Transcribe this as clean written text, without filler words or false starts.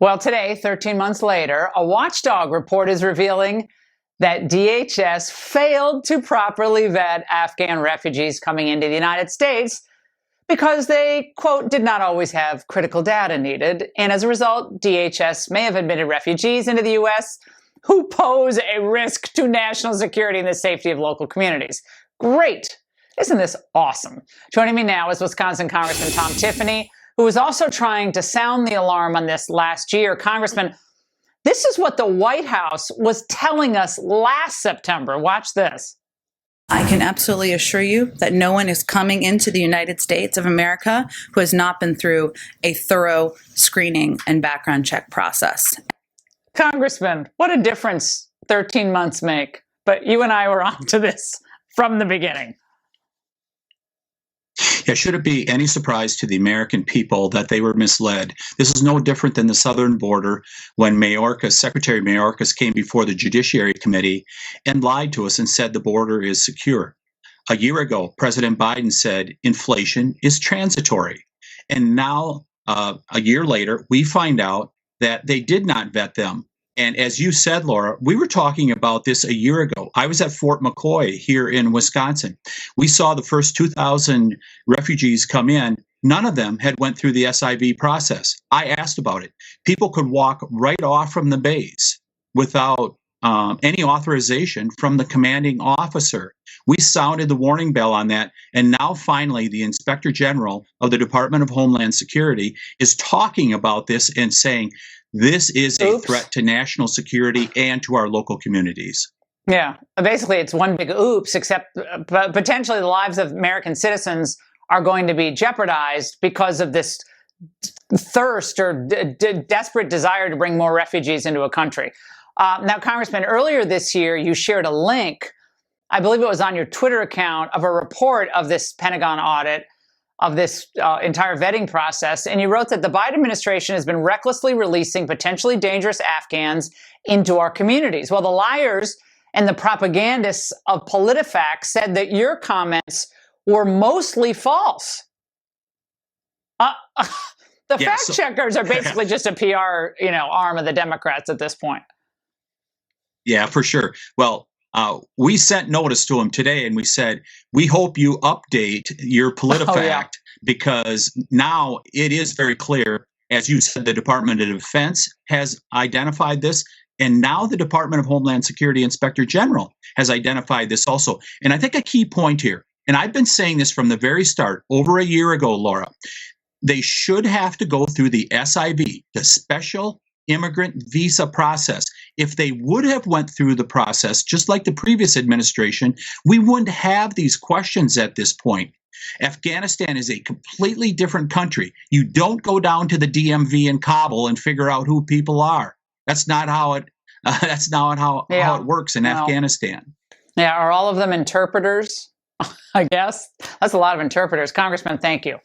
Well, today, 13 months later, a watchdog report is revealing that DHS failed to properly vet Afghan refugees coming into the United States because they, quote, did not always have critical data needed. And as a result, DHS may have admitted refugees into the U.S. who pose a risk to national security and the safety of local communities. Great. Isn't this awesome? Joining me now is Wisconsin Congressman Tom Tiffany, who was also trying to sound the alarm on this last year. Congressman, this is what the White House was telling us last September. Watch this. I can absolutely assure you that no one is coming into the United States of America who has not been through a thorough screening and background check process. Congressman, what a difference 13 months make. But you and I were on to this from the beginning. Yeah, should it be any surprise to the American people that they were misled? This is no different than the southern border when Secretary Mayorkas came before the Judiciary Committee and lied to us and said the border is secure. A year ago, President Biden said inflation is transitory. And now, a year later, we find out that they did not vet them. And as you said, Laura, we were talking about this a year ago. I was at Fort McCoy here in Wisconsin. We saw the first 2,000 refugees come in. None of them had went through the SIV process. I asked about it. People could walk right off from the base without any authorization from the commanding officer. We sounded the warning bell on that. And now finally, the Inspector General of the Department of Homeland Security is talking about this and saying, this is a threat to national security and to our local communities. Yeah, basically it's one big oops, except potentially the lives of American citizens are going to be jeopardized because of this thirst or desperate desire to bring more refugees into a country. Now, Congressman, earlier this year, you shared a link, I believe it was on your Twitter account, of a report of this Pentagon audit of this entire vetting process. And you wrote that the Biden administration has been recklessly releasing potentially dangerous Afghans into our communities. Well, the liars and the propagandists of PolitiFact said that your comments were mostly false. The fact checkers are basically just a PR, arm of the Democrats at this point. Yeah, for sure. Well, we sent notice to him today and we said, we hope you update your PolitiFact because now it is very clear. As you said, the Department of Defense has identified this. And now the Department of Homeland Security Inspector General has identified this also. And I think a key point here, and I've been saying this from the very start, over a year ago, Laura, they should have to go through the SIV, the Special Immigrant Visa process. If they would have went through the process, just like the previous administration, we wouldn't have these questions at this point. Afghanistan is a completely different country. You don't go down to the DMV in Kabul and figure out who people are. That's not how it. How it works in Afghanistan. Yeah, are all of them interpreters? I guess that's a lot of interpreters. Congressman, thank you.